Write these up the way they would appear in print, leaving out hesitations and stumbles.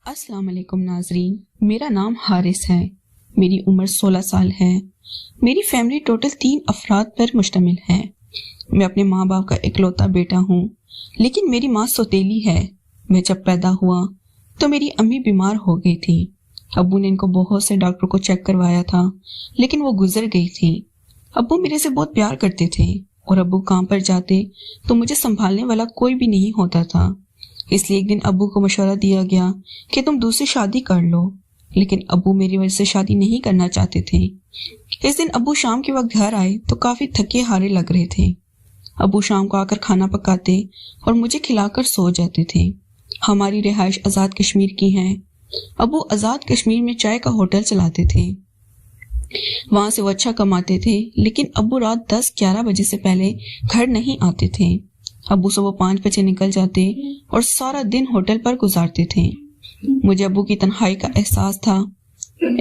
अस्सलाम वालेकुम नाजरीन, मेरा नाम हारिस है। मेरी उम्र 16 साल है। मेरी फैमिली टोटल 3 अफराद पर मुश्तमिल है। मैं अपने माँ बाप का इकलौता बेटा हूँ, लेकिन मेरी माँ सौतेली है। मैं जब पैदा हुआ तो मेरी अम्मी बीमार हो गई थी। अब्बू ने इनको बहुत से डॉक्टर को चेक करवाया था, लेकिन वो गुजर गई थी। अब्बू मेरे से बहुत प्यार करते थे और अब्बू काम पर जाते तो मुझे संभालने वाला कोई भी नहीं होता था। इसलिए एक दिन अब्बू को मशवरा दिया गया कि तुम दूसरी शादी कर लो, लेकिन अब्बू मेरी वजह से शादी नहीं करना चाहते थे। इस दिन अब्बू शाम के वक्त घर आए तो काफी थके हारे लग रहे थे। अब्बू शाम को आकर खाना पकाते और मुझे खिलाकर सो जाते थे। हमारी रिहाइश आजाद कश्मीर की है। अब्बू आजाद कश्मीर में चाय का होटल चलाते थे। वहां से वो अच्छा कमाते थे, लेकिन अब्बू रात 10-11 बजे से पहले घर नहीं आते थे। अब्बू सुबह 5 बजे निकल जाते और सारा दिन होटल पर गुजारते थे। मुझे अब्बू की तन्हाई का एहसास था।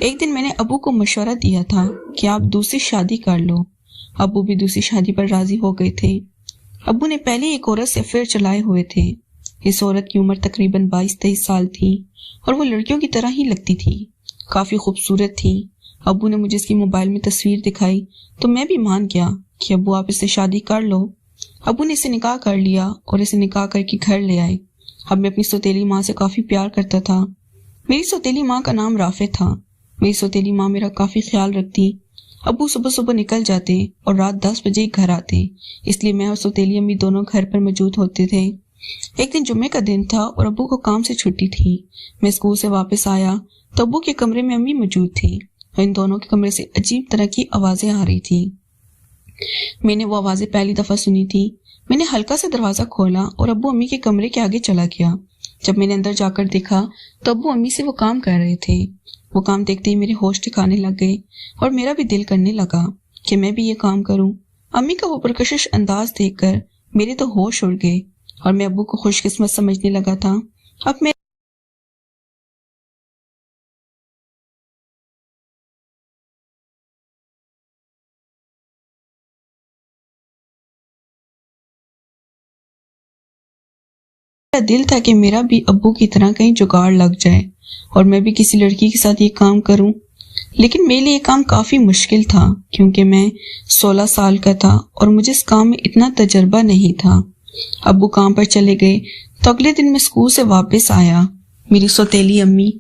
एक दिन मैंने अब्बू को मशवरा दिया था कि आप दूसरी शादी कर लो। अब्बू भी दूसरी शादी पर राजी हो गए थे। अब्बू ने पहले एक औरत से अफेयर चलाए हुए थे। इस औरत की उम्र तकरीबन 22-23 साल थी और वो लड़कियों की तरह ही लगती थी, काफी खूबसूरत थी। अब्बू ने मुझे इसकी मोबाइल में तस्वीर दिखाई तो मैं भी मान गया कि अब्बू आप इससे शादी कर लो। अब्बू ने इसे निकाह कर लिया और इसे निकाह करके घर ले आए। अब मैं अपनी सौतेली माँ से काफी प्यार करता था। मेरी सौतेली माँ का नाम राफे था। मेरी सौतेली माँ मेरा काफी ख्याल रखती। अब्बू सुबह सुबह निकल जाते और रात 10 बजे घर आते, इसलिए मैं और सौतेली अम्मी दोनों घर पर मौजूद होते थे। एक दिन जुम्मे का दिन था और अब्बू को काम से छुट्टी थी। मैं स्कूल से वापस आया तो अब्बू के कमरे में अम्मी मौजूद थी और इन दोनों के कमरे से अजीब तरह की आवाजें आ रही थी। मैंने वो आवाजें पहली दफा सुनी थी। मैंने हल्का सा दरवाजा खोला और अब्बू अम्मी के कमरे के आगे चला गया। जब मैंने अंदर जाकर देखा तो अब्बू अम्मी से वो काम कर रहे थे। वो काम देखते ही मेरे होश ठिकाने लग गए और मेरा भी दिल करने लगा कि मैं भी ये काम करूं। अम्मी का वो पुरकशिश अंदाज देखकर मेरे तो होश उड़ गए और मैं अब्बू को खुशकिस्मत समझने लगा था। अब मैं दिल था कि मेरा भी अब्बू की तरह कहीं जुगाड़ लग जाए और मैं भी किसी लड़की के साथ ये काम करूं। लेकिन मेरे लिए ये काम काफी मुश्किल था, क्योंकि मैं 16 साल का था और मुझे इस काम में इतना तजर्बा नहीं था। अब्बू काम पर चले गए तो अगले दिन मैं स्कूल से वापस आया। मेरी सौतेली अम्मी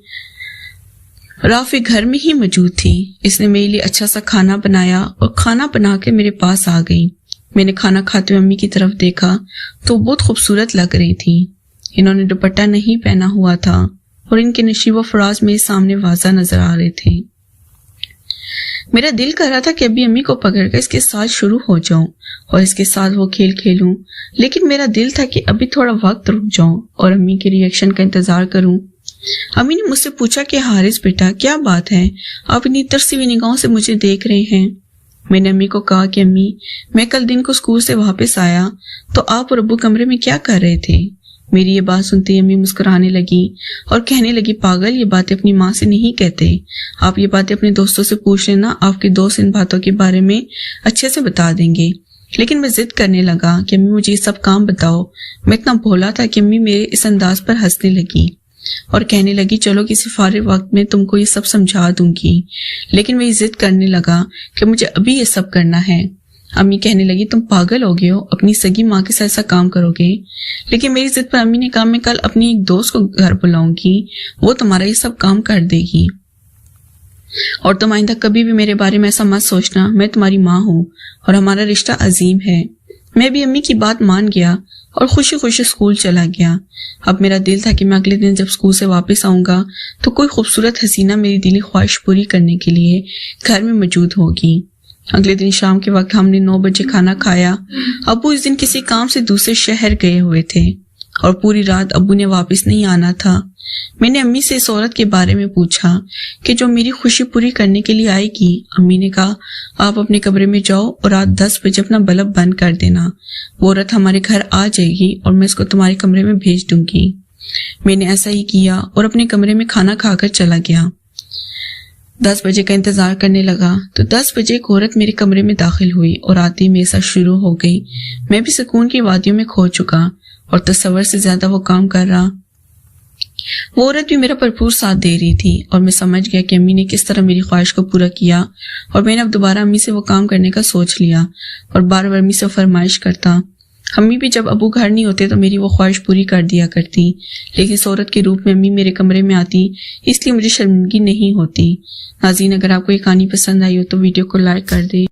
राफी घर में ही मौजूद थी। इसने मेरे लिए अच्छा सा खाना बनाया और खाना बना के मेरे पास आ गई। मैंने खाना खाते हुए अम्मी की तरफ देखा तो बहुत खूबसूरत लग रही थी। इन्होंने दुपट्टा नहीं पहना हुआ था और इनके नशीब व फराज मेरे सामने वाज़ा नजर आ रहे थे। मेरा दिल कर रहा था कि अभी अम्मी को पकड़कर इसके साथ शुरू हो जाऊं और इसके साथ वो खेल खेलूं, लेकिन मेरा दिल था कि अभी थोड़ा वक्त रुक जाऊं और अम्मी के रिएक्शन का इंतजार करूं। अम्मी ने मुझसे पूछा कि हारिस बेटा क्या बात है, आप इतनी तरसी हुई निगाहों से मुझे देख रहे हैं। मैंने अम्मी को कहा कि अम्मी, मैं कल दिन को स्कूल से वापस आया तो आप और अब्बू कमरे में क्या कर रहे थे। मेरी ये बात सुनते ही अम्मी मुस्कुराने लगी और कहने लगी, पागल, ये बातें अपनी माँ से नहीं कहते। आप ये बातें अपने दोस्तों से पूछ लेना, आपके दोस्त इन बातों के बारे में अच्छे से बता देंगे। लेकिन मैं जिद करने लगा कि अम्मी मुझे ये सब काम बताओ। मैं इतना भोला था कि अम्मी मेरे इस अंदाज पर हंसने लगी और कहने लगी, चलो किसी फारिग वक्त में तुमको ये सब समझा दूंगी। लेकिन मैं जिद करने लगा कि मुझे अभी ये सब करना है। अम्मी कहने लगी, तुम पागल हो गए हो, अपनी सगी माँ के साथ ऐसा काम करोगे। लेकिन मेरी जिद पर अम्मी ने कहा, मैं कल अपनी एक दोस्त को घर बुलाऊंगी, वो तुम्हारा ये सब काम कर देगी और तुम आइंदा कभी भी मेरे बारे में ऐसा मत सोचना। मैं तुम्हारी माँ हूँ और हमारा रिश्ता अजीम है। मैं भी अम्मी की बात मान गया और खुशी खुशी स्कूल चला गया। अब मेरा दिल था कि मैं अगले दिन जब स्कूल से वापस आऊंगा तो कोई खूबसूरत हसीना मेरी दिली ख्वाहिश पूरी करने के लिए घर में मौजूद होगी। अगले दिन शाम के वक्त हमने 9 बजे खाना खाया। अब्बू इस दिन किसी काम से दूसरे शहर गए हुए थे और पूरी रात अब्बू ने वापस नहीं आना था। मैंने अम्मी से इस औरत के बारे में पूछा कि जो मेरी खुशी पूरी करने के लिए आएगी। अम्मी ने कहा, आप अपने कमरे में जाओ और रात 10 बजे अपना बल्ब बंद कर देना। वो औरत हमारे घर आ जाएगी और मैं इसको तुम्हारे कमरे में भेज दूंगी। मैंने ऐसा ही किया और अपने कमरे में खाना खाकर चला गया। 10 बजे का इंतजार करने लगा तो 10 बजे एक औरत मेरे कमरे में दाखिल हुई और आती मेरे साथ शुरू हो गई। मैं भी सुकून की वादियों में खो चुका और तसव्वुर से ज्यादा वो काम कर रहा। وہ عورت بھی میرا بھرپور ساتھ دے رہی تھی اور میں سمجھ گیا کہ امی نے کس طرح میری خواہش کو پورا کیا، اور میں نے اب دوبارہ امی سے وہ کام کرنے کا سوچ لیا اور بار بار امی سے فرمائش کرتا۔ امی بھی جب ابو گھر نہیں ہوتے تو میری وہ خواہش پوری کر دیا کرتی، لیکن اس عورت کے روپ میں امی میرے کمرے میں آتی، اس لیے مجھے شرمندگی نہیں ہوتی۔ ناظرین، اگر آپ کو یہ کہانی پسند آئی ہو تو ویڈیو کو لائک کر دیں۔